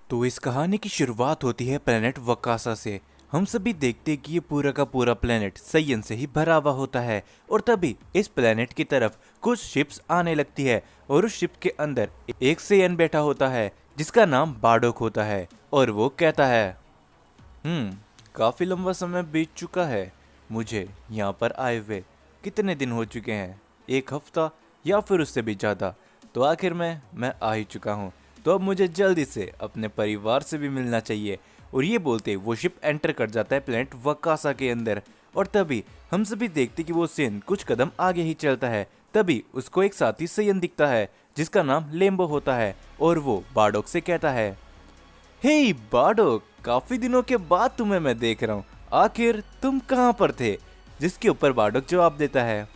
तो इस कहानी की शुरुआत होती है प्लेनेट वकासा से। हम सभी देखते हैं कि ये पूरा का पूरा प्लेनेट सयन से ही भरा हुआ होता है और तभी इस प्लेनेट की तरफ कुछ शिप्स आने लगती है और उस शिप के अंदर एक सयन बैठा होता है जिसका नाम बार्डोक होता है और वो कहता है काफी लंबा समय बीत चुका है मुझे यहाँ पर आए हुए। कितने दिन हो चुके हैं, एक हफ्ता या फिर उससे भी ज़्यादा। तो आखिर में मैं आ ही चुका हूँ, तो अब मुझे जल्दी से अपने परिवार से भी मिलना चाहिए। और ये बोलते वो शिप एंटर कर जाता है प्लेनेट वकासा के अंदर। और तभी हम सभी देखते कि वो सेन कुछ कदम आगे ही चलता है। तभी उसको एक साथी सयन दिखता है जिसका नाम लेम्बो होता है और वो बार्डोक से कहता है, हे बार्डोक, काफी दिनों के बाद तुम्हें मैं देख रहा हूँ। आखिर तुम कहाँ पर थे? जिसके ऊपर बार्डोक जवाब देता है,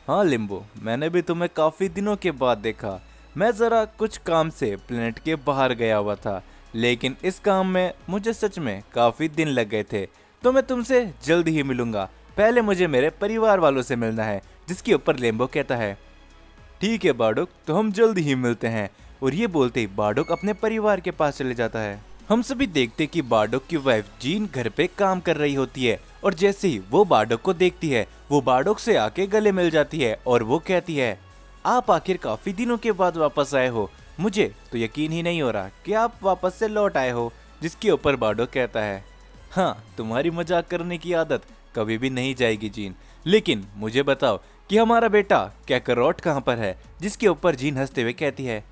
हाँ लिम्बो, मैंने भी तुम्हें काफी दिनों के बाद देखा। मैं जरा कुछ काम से प्लेनेट के बाहर गया हुआ था, लेकिन इस काम में मुझे सच में काफी दिन लग गए थे। तो मैं तुमसे जल्द ही मिलूंगा। पहले मुझे मेरे परिवार वालों से मिलना है। जिसके ऊपर लेम्बो कहता है, ठीक है बार्डोक, तो हम जल्द ही मिलते हैं। और ये बोलते ही बार्डोक अपने परिवार के पास चले जाता है। हम सभी देखते कि बार्डोक की वाइफ जीन घर पे काम कर रही होती है और जैसे ही वो बार्डोक को देखती है वो बार्डोक से आके गले मिल जाती है और वो कहती है, आप आखिर काफी दिनों के बाद वापस आए हो। मुझे तो यकीन ही नहीं हो रहा कि आप वापस से लौट आए हो। जिसके ऊपर बार्डोक कहता है, हाँ, तुम्हारी मजाक करने की आदत कभी भी नहीं जाएगी जीन, लेकिन मुझे बताओ कि हमारा बेटा कैकरॉट कहाँ पर है? जिसके ऊपर जीन हंसते हुए कहती है,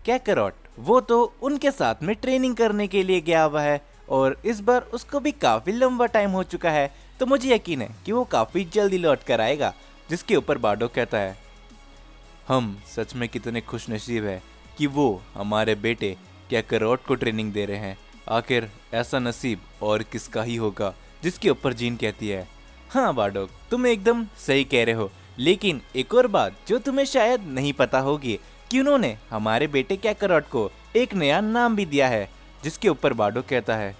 कैकरॉट, वो तो उनके साथ में ट्रेनिंग करने के लिए गया हुआ है और इस बार उसको भी काफी लंबा टाइम हो चुका है, तो मुझे यकीन है कि वो काफी जल्दी लौट कर आएगा। जिसके ऊपर बार्डोक कहता है, हम सच में कितने खुशनसीब है कि वो हमारे बेटे कैकरॉट को ट्रेनिंग दे रहे हैं। आखिर ऐसा नसीब और किसका ही होगा। जिसके ऊपर जीन कहती है, हाँ बार्डोक, तुम एकदम सही कह रहे हो, लेकिन एक और बात जो तुम्हें शायद नहीं पता होगी कि उन्होंने हमारे बेटे कैकरॉट को एक नया नाम भी दिया है। जिसके ऊपर बार्डोक कहता है,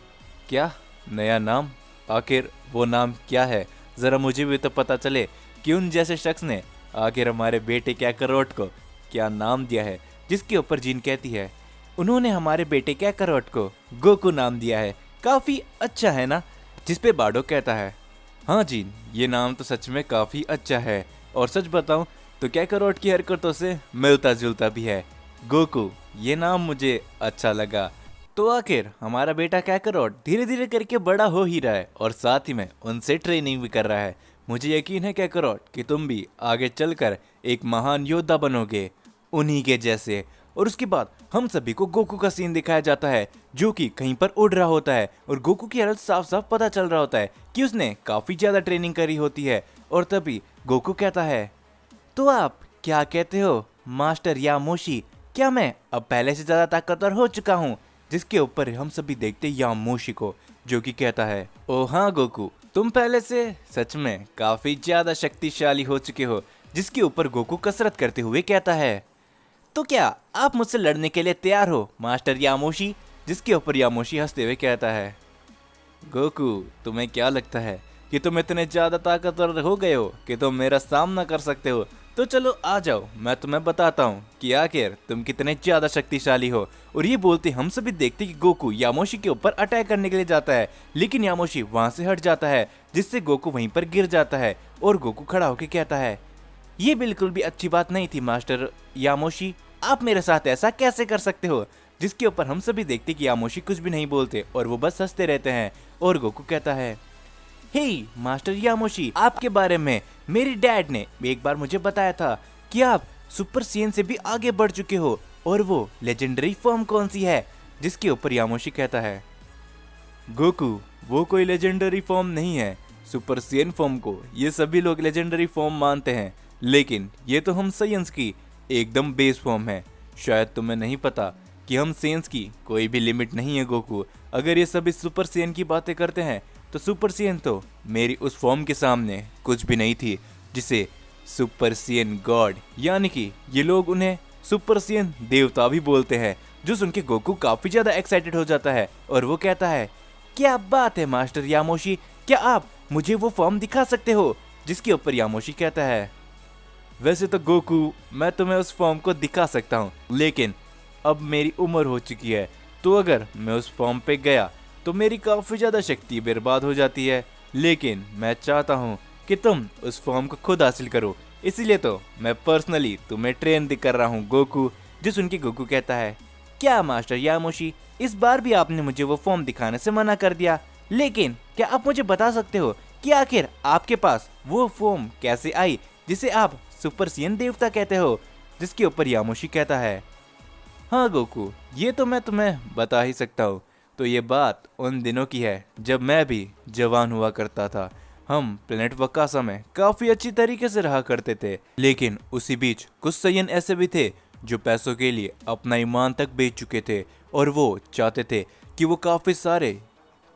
क्या नया नाम? आखिर वो नाम क्या है? जरा मुझे भी तो पता चले कि उन जैसे शख्स ने आखिर हमारे बेटे कैकरॉट को क्या नाम दिया है। जिसके ऊपर जीन कहती है, उन्होंने हमारे बेटे कैकरॉट को गोकू नाम दिया है। काफी अच्छा है ना? जिस पे बार्डोक कहता है, हाँ जीन, ये नाम तो सच में काफी अच्छा है और सच बताऊं तो कैकरॉट की हरकतों से मिलता जुलता भी है। गोकू, ये नाम मुझे अच्छा लगा। तो आखिर हमारा बेटा कैकरॉट धीरे धीरे करके बड़ा हो ही रहा है और साथ ही में उनसे ट्रेनिंग भी कर रहा है। मुझे यकीन है कैकरॉट कि तुम भी आगे चलकर एक महान योद्धा बनोगे उन्हीं के जैसे। और उसके बाद हम सभी को गोकू का सीन दिखाया जाता है जो कि कहीं पर उड़ रहा होता है और गोकू की हालत साफ साफ पता चल रहा होता है कि उसने काफी ज्यादा ट्रेनिंग करी होती है। और तभी गोकू कहता है, तो आप क्या कहते हो मास्टर यामोशी, क्या मैं अब पहले से ज्यादा ताकतवर हो चुका हूँ? जिसके ऊपर हम सभी देखते यामोशी को जो कि कहता है, ओ हाँ गोकू, तुम पहले से सच में काफी ज्यादा शक्तिशाली हो चुके हो। जिसके ऊपर गोकू कसरत करते हुए कहता है, तो क्या आप मुझसे लड़ने के लिए तैयार हो मास्टर यामोशी? जिसके ऊपर यामोशी हंसते हुए कहता है, गोकू, तुम्हें क्या लगता है कि तुम इतने ज्यादा ताकतवर हो गए हो कि तुम मेरा सामना कर सकते हो? तो चलो आ जाओ, मैं तुम्हें बताता हूँ कि आखिर तुम कितने ज्यादा शक्तिशाली हो। और ये बोलते हम सभी देखते कि गोकू यामोशी के ऊपर अटैक करने के लिए जाता है, लेकिन यामोशी वहां से हट जाता है जिससे गोकू वहीं पर गिर जाता है। और गोकू खड़ा होकर कहता है, ये बिल्कुल भी अच्छी बात नहीं थी मास्टर यामोशी, आप मेरे साथ ऐसा कैसे कर सकते हो? जिसके ऊपर हम सभी देखते कि यामोशी कुछ भी नहीं बोलते और वो बस हंसते रहते हैं। और गोकू कहता है, हे मास्टर यामोशी, आपके बारे में मेरे डैड ने एक बार मुझे बताया था कि आप सुपर सीएन से भी आगे बढ़ चुके हो, और वो लेजेंडरी फॉर्म कौन सी है? जिसके ऊपर यामोशी कहता है, गोकू, वो कोई लेजेंडरी फॉर्म नहीं है। सुपर सीएन फॉर्म को ये सभी लोग लेजेंडरी फॉर्म मानते हैं, लेकिन ये तो हम साइंस की एकदम बेस फॉर्म है। शायद तुम्हें नहीं पता कि हम सेंस की कोई भी लिमिट नहीं है गोकू। अगर ये सभी सुपर सेन की बातें करते हैं तो सुपर सेन तो मेरी उस फॉर्म के सामने कुछ भी नहीं थी जिसे सुपर सेन गॉड, यानी कि ये लोग उन्हें सुपर सेन देवता भी बोलते हैं। जो सुन के गोकू काफी ज्यादा एक्साइटेड हो जाता है और वो कहता है, क्या बात है मास्टर यामोशी, क्या आप मुझे वो फॉर्म दिखा सकते हो? जिसके ऊपर यामोशी कहता है, वैसे तो गोकू, मैं तुम्हें उस फॉर्म को दिखा सकता हूँ, लेकिन अब मेरी उम्र हो चुकी है तो अगर मैं उस फॉर्म पे गया तो मेरी काफ़ी ज़्यादा शक्ति बर्बाद हो जाती है, लेकिन मैं चाहता हूँ कि तुम उस फॉर्म को खुद हासिल करो, इसीलिए तो मैं पर्सनली तुम्हें ट्रेन कर रहा हूँ गोकू। जो सुन के गोकू कहता है, क्या मास्टर यामोशी, इस बार भी आपने मुझे वो फॉर्म दिखाने से मना कर दिया, लेकिन क्या आप मुझे बता सकते हो कि आखिर आपके पास वो फॉर्म कैसे आई जिसे आप सुपर सैयन देवता कहते हो? जिसके ऊपर यामोशी कहता है, हाँ गोकू, ये तो मैं तुम्हें बता ही सकता हूँ। तो ये बात उन दिनों की है जब मैं भी जवान हुआ करता था। हम प्लेनेट वकासा में काफी अच्छी तरीके से रहा करते थे, लेकिन उसी बीच कुछ सैयन ऐसे भी थे जो पैसों के लिए अपना ईमान तक बेच चुके थे और वो चाहते थे कि वो काफी सारे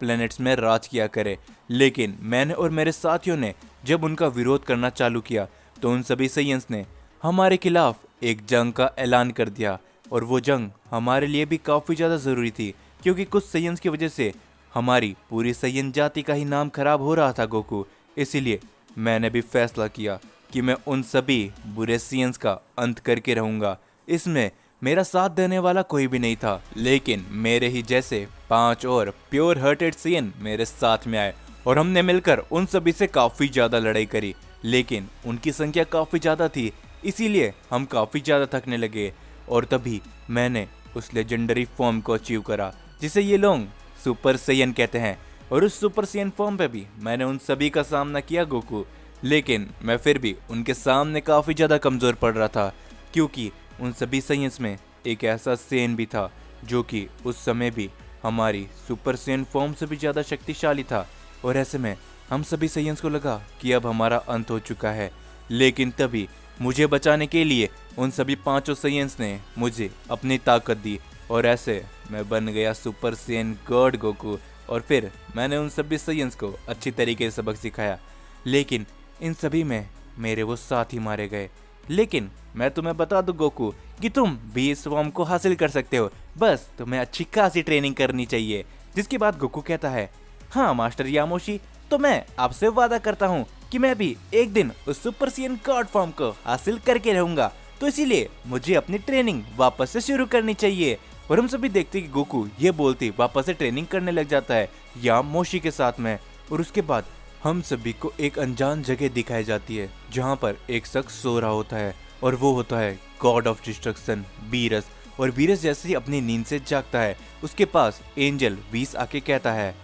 प्लैनेट्स में राज किया करे। लेकिन मैंने और मेरे साथियों ने जब उनका विरोध करना चालू किया तो उन सभी सैयन्स ने हमारे खिलाफ एक जंग का ऐलान कर दिया, और वो जंग हमारे लिए भी काफ़ी ज़्यादा ज़रूरी थी, क्योंकि कुछ सैयन्स की वजह से हमारी पूरी सैयन जाति का ही नाम खराब हो रहा था गोकू। इसीलिए मैंने भी फैसला किया कि मैं उन सभी बुरे सैयन्स का अंत करके रहूँगा। इसमें मेरा साथ देने वाला कोई भी नहीं था, लेकिन मेरे ही जैसे 5 और प्योर हार्टेड सैयन मेरे साथ में आए और हमने मिलकर उन सभी से काफ़ी ज़्यादा लड़ाई करी। लेकिन उनकी संख्या काफ़ी ज़्यादा थी, इसीलिए हम काफ़ी ज़्यादा थकने लगे, और तभी मैंने उस लेजेंडरी फॉर्म को अचीव करा जिसे ये लोग सुपर सैयन कहते हैं। और उस सुपर सैयन फॉर्म पे भी मैंने उन सभी का सामना किया गोकू, लेकिन मैं फिर भी उनके सामने काफ़ी ज़्यादा कमज़ोर पड़ रहा था, क्योंकि उन सभी सैयन्स में एक ऐसा सैयन भी था जो कि उस समय भी हमारी सुपर सैयन फॉर्म से भी ज़्यादा शक्तिशाली था। और ऐसे में हम सभी सैयन्स को लगा कि अब हमारा अंत हो चुका है, लेकिन तभी मुझे बचाने के लिए उन सभी 5 सैयन्स ने मुझे अपनी ताकत दी, और ऐसे मैं बन गया सुपर सैयन गॉड गोकू। और फिर मैंने उन सभी सैयन्स को अच्छी तरीके से सबक सिखाया, लेकिन इन सभी में मेरे वो साथी मारे गए। लेकिन मैं तुम्हें बता दूं गोकू कि तुम भी इस फॉर्म को हासिल कर सकते हो, बस तुम्हें अच्छी खासी ट्रेनिंग करनी चाहिए। जिसके बाद गोकू कहता है, हाँ मास्टर यामोशी, तो मैं आपसे वादा करता हूँ कि मैं भी एक दिन उस सुपर सैयन गॉड फॉर्म को हासिल करके रहूंगा, तो इसीलिए मुझे अपनी ट्रेनिंग वापस से शुरू करनी चाहिए। और हम सभी देखते कि गोकू ये बोलते वापस से ट्रेनिंग करने लग जाता है यामोशी के साथ में। और उसके बाद हम सभी को एक अनजान जगह दिखाई जाती है जहाँ पर एक शख्स सो रहा होता है, और वो होता है गॉड ऑफ डिस्ट्रक्शन बीरस। और बीरस जैसे ही अपनी नींद से जागता है, उसके पास एंजल वीस आके कहता है,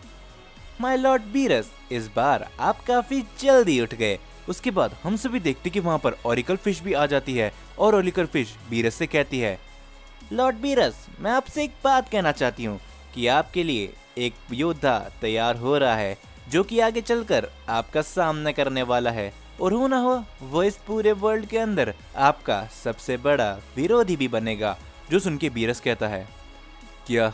माय लॉर्ड बीरस, इस बार आप काफी जल्दी उठ गए। उसके बाद हम सभी देखते कि वहाँ पर ओरिकल फिश भी आ जाती है, और ओरिकल फिश बीरस से कहती है, लॉर्ड बीरस, मैं आपसे एक बात कहना चाहती हूँ कि आपके लिए एक योद्धा तैयार हो रहा है जो कि आगे चलकर आपका सामना करने वाला है, और हो ना हो वो इस पूरे वर्ल्ड के अंदर आपका सबसे बड़ा विरोधी भी बनेगा। जो सुन के बीरस कहता है, क्या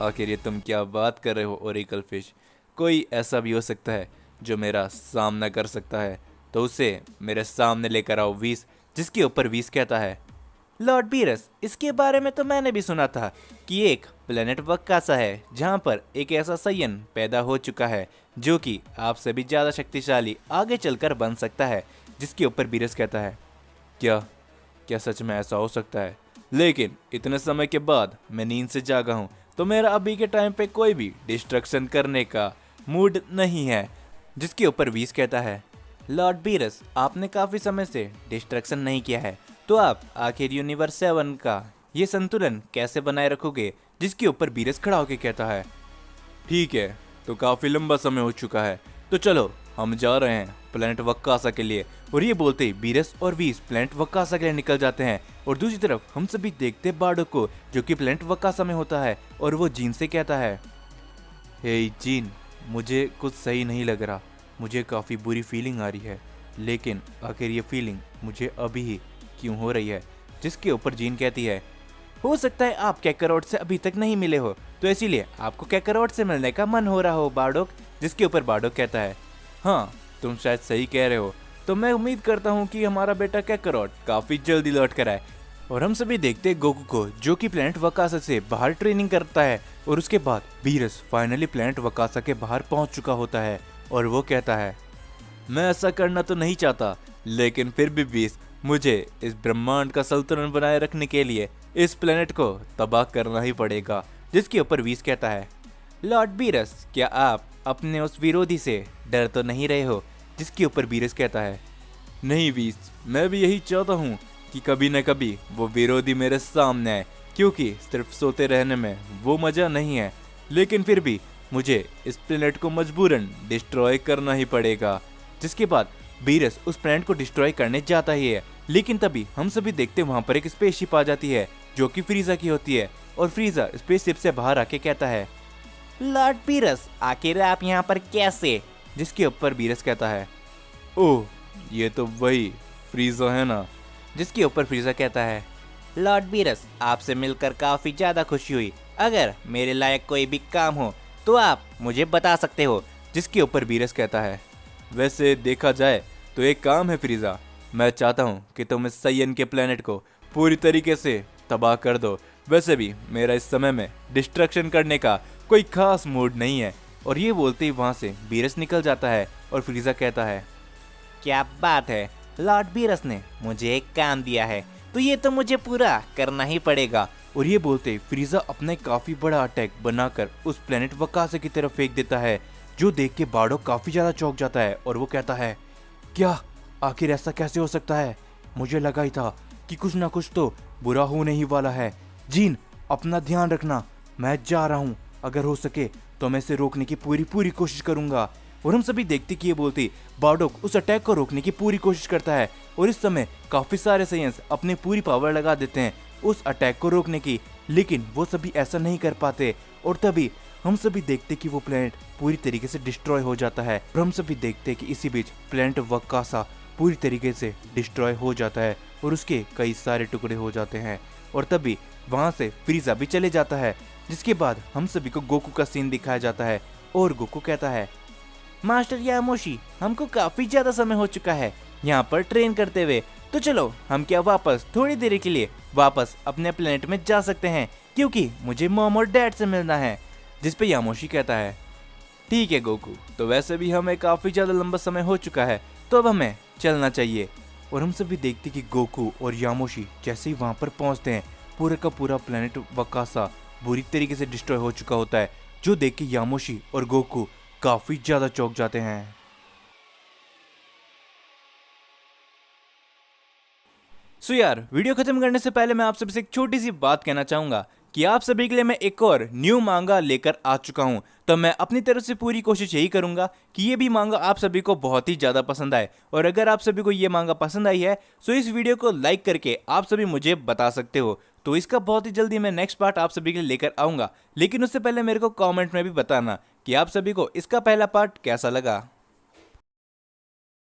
आखिर ये तुम क्या बात कर रहे हो ओरिकल फिश? कोई ऐसा भी हो सकता है जो मेरा सामना कर सकता है, तो उसे मेरे सामने लेकर आओ वीस। जिसके ऊपर वीस कहता है, लॉर्ड बीरस, इसके बारे में तो मैंने भी सुना था कि एक प्लेनेट वकासा है जहाँ पर एक ऐसा सैयन पैदा हो चुका है जो कि आपसे भी ज़्यादा शक्तिशाली आगे चलकर बन सकता है। जिसके ऊपर बीरस कहता है, क्या क्या सच में ऐसा हो सकता है? लेकिन इतने समय के बाद मैं नींद से जागा हूँ, तो मेरा अभी के टाइम पे कोई भी डिस्ट्रक्शन करने का मूड नहीं है। जिसके ऊपर वीस कहता है, लॉर्ड बीरस, आपने काफ़ी समय से डिस्ट्रक्शन नहीं किया है, तो आप आखिर यूनिवर्स 7 का ये संतुलन कैसे बनाए रखोगे? जिसके ऊपर बीरस खड़ा होकर कहता है, ठीक है, तो काफ़ी लंबा समय हो चुका है, तो चलो हम जा रहे हैं प्लेनेट वकासा के लिए। और ये बोलते ही बीरस और वीस प्लेनेट वकासा के लिए निकल जाते हैं। और दूसरी तरफ हम सभी देखते बार्डो को, जो कि प्लेनेट वकासा में होता है, और वो जीन से कहता है, हे जीन, मुझे कुछ सही नहीं लग रहा, मुझे काफ़ी बुरी फीलिंग आ रही है, लेकिन आखिर ये फीलिंग मुझे अभी ही क्यों हो रही है? जिसके ऊपर जीन कहती है, हो सकता है आप कैकरोट से अभी तक नहीं मिले हो, तो इसीलिए आपको कैकरोट से मिलने का मन हो रहा हो बार्डोक। जिसके ऊपर बार्डोक कहता है, हाँ तुम शायद सही कह रहे हो, तो मैं उम्मीद करता हूँ कि हमारा बेटा कैकरोट काफ़ी जल्दी लौट कर आए। और हम सभी देखते हैं गोकू को, जो कि प्लेनेट वकासा से बाहर ट्रेनिंग करता है। और उसके बाद बीरस फाइनली प्लेनेट वकासा के बाहर पहुँच चुका होता है, और वो कहता है, मैं ऐसा करना तो नहीं चाहता, लेकिन फिर भी बीस, मुझे इस ब्रह्मांड का संतुलन बनाए रखने के लिए इस प्लेनेट को तबाह करना ही पड़ेगा। जिसके ऊपर वीस कहता है, लॉर्ड बीरस, क्या आप अपने उस विरोधी से डर तो नहीं रहे हो? जिसके ऊपर बीरस कहता है, नहीं वीस, मैं भी यही चाहता हूँ कि कभी न कभी वो विरोधी मेरे सामने आए, क्योंकि सिर्फ सोते रहने में वो मजा नहीं है, लेकिन फिर भी मुझे इस प्लेनेट को मजबूरन डिस्ट्रॉय करना ही पड़ेगा। जिसके बाद बीरस उस प्लेनेट को डिस्ट्रॉय करने जाता ही है, लेकिन तभी हम सभी देखते वहां पर एक स्पेसशिप आ जाती है जो कि फ्रीजा की होती है, और फ्रीजा स्पेसशिप से बाहर आके कहता है, लॉर्ड बीरस, आखिर आप यहाँ पर कैसे? जिसके ऊपर बीरस कहता है, ओह, ये तो वही फ्रीजा है ना? जिसके ऊपर फ्रीजा कहता है, लॉर्ड बीरस, आपसे मिलकर काफी ज्यादा खुशी हुई। अगर मेरे लायक कोई भी काम हो तो आप मुझे बता सकते हो। जिसके ऊपर बीरस कहता है, वैसे देखा जाए तो एक काम है फ्रीजा, मैं चाहता हूँ कि तुम इस सयन के प्लेनेट को पूरी तरीके से तबाह कर दो। वैसे भी मेरा इस समय में डिस्ट्रक्शन करने का कोई खास मूड नहीं है। और ये बोलते ही वहाँ से बीरस निकल जाता है और फ्रीजा कहता है, क्या बात है, लॉर्ड बीरस ने मुझे एक काम दिया है तो ये तो मुझे पूरा करना ही पड़ेगा। और ये बोलते फ्रीजा अपना काफी बड़ा अटैक बनाकर उस प्लेनेट वकासा की तरफ फेंक देता है, जो देख के बार्डोक काफी ज्यादा चौंक जाता है और वो कहता है, क्या, आखिर ऐसा कैसे हो सकता है? मुझे लगा ही था कि कुछ ना कुछ तो बुरा होने ही वाला है। जीन, अपना ध्यान रखना, मैं जा रहा हूँ, अगर हो सके तो मैं इसे रोकने की पूरी कोशिश करूंगा। और हम सभी देखते कि ये बोलती बार्डोक उस अटैक को रोकने की पूरी कोशिश करता है, और इस समय काफी सारे साइंस अपनी पूरी पावर लगा देते हैं उस अटैक को रोकने की, लेकिन वो सभी ऐसा नहीं कर पाते। और तभी हम सभी देखते कि वो प्लेनेट पूरी तरीके से डिस्ट्रॉय हो जाता है। और हम सभी देखते कि इसी बीच प्लेनेट वकासा पूरी तरीके से डिस्ट्रॉय हो जाता है और उसके कई सारे टुकड़े हो जाते हैं। और तभी वहां से फ्रीजा भी चले जाता है। जिसके बाद हम सभी को गोकू का सीन दिखाया जाता है और गोकू कहता है, मास्टर यामोशी, हमको काफी ज्यादा समय हो चुका है यहाँ पर ट्रेन करते हुए, तो चलो हम क्या वापस थोड़ी देर के लिए वापस अपने प्लेनेट में जा सकते हैं, क्योंकि मुझे मॉम और डैड से मिलना है। जिस पे यामोशी कहता है, ठीक है गोकू, तो वैसे भी हमें काफी ज्यादा लंबा समय हो चुका है, तो अब हमें चलना चाहिए। और हम सभी देखते कि गोकू और यामोशी जैसे ही वहां पर पहुंचते हैं, पूरे का पूरा प्लेनेट वकासा बुरी तरीके से डिस्ट्रॉय हो चुका होता है, जो देख के यामोशी और गोकू काफी ज्यादा चौंक जाते हैं। सो यार, वीडियो खत्म करने से पहले मैं आप सबसे एक छोटी सी बात कहना चाहूंगा कि आप सभी के लिए मैं एक और न्यू मांगा लेकर आ चुका हूं। तो मैं अपनी तरफ से पूरी कोशिश यही करूंगा कि ये भी मांगा आप सभी को बहुत ही ज्यादा पसंद आए। और अगर आप सभी को ये मांगा पसंद आई है तो इस वीडियो को लाइक करके आप सभी मुझे बता सकते हो। तो इसका बहुत ही जल्दी मैं नेक्स्ट पार्ट आप सभी के लिए लेकर आऊंगा, लेकिन उससे पहले मेरे को कॉमेंट में भी बताना कि आप सभी को इसका पहला पार्ट कैसा लगा।